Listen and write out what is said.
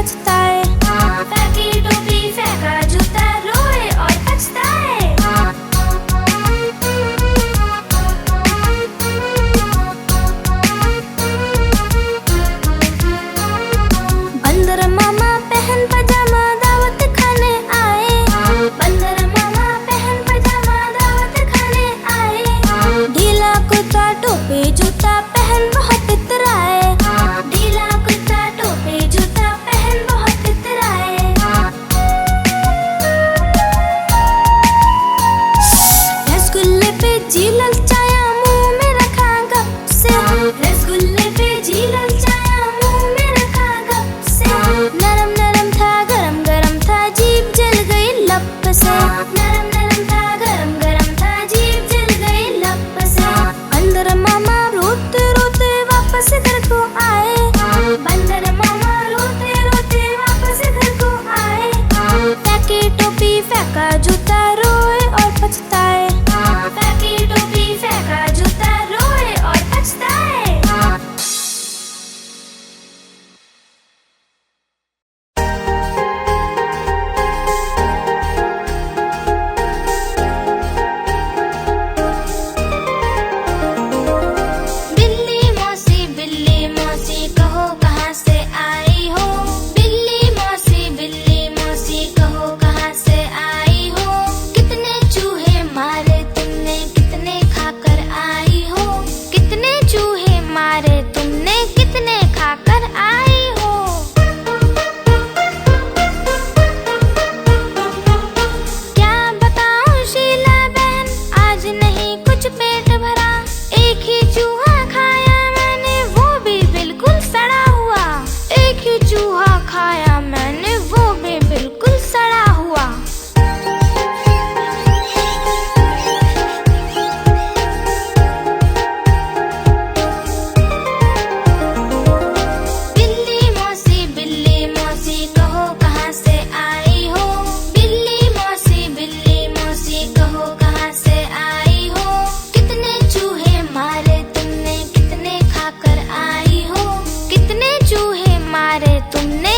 पछताए। फेंकी टोपी फेंका जूता, रोए और पछताए। बंदर मामा पहन पजामा दावत खाने आए। बंदर मामा पहन पजामा दावत खाने आए। ढीला कुर्ता टोपी जूता पहन बहुत इतराए। ढीला कुर्ता टोपी जूता पहन बहुत इतराए। रसगुल्ले पे जी ललचाया, मुंह में रखा गप से। रसगुल्ले पे जी ललचाया, मुंह में रखा गप से। नरम नरम था गरम गरम था, जीभ जल गई लप से। नरम नरम था गरम गरम था, जीभ जल गई लप से। बंदर मामा रोते रोते वापस घर को आए। बंदर मामा रोते रोते वापस घर को आए। फेंकी टोपी फेंका जूता, रोए और पछताए। फेंकी टोपी फेंका जूता, रोए और पछताए। बिल्ली मौसी कहो कहाँ से आई हो। बिल्ली मौसी कहो कहाँ से आई हो। कितने चूहे मारे तुमने, कितने खाकर आई हो। कितने चूहे मारे तुमने, कितने खाकर आई हो। क्या बताऊं शीला बहन, आज नहीं कुछ पेट भरा। एक ही चूहा खाया मैंने, वो भी बिल्कुल सड़ा हुआ। एक ही चूहा खाया मैंने, वो भी बिल्कुल सड़ा हुआ। बिल्ली मौसी कहो कहाँ से आई हो। बिल्ली मौसी कहो कहाँ से आई हो। कितने चूहे मारे तुमने, कितने खाकर आई हो। कितने चूहे मारे तुमने,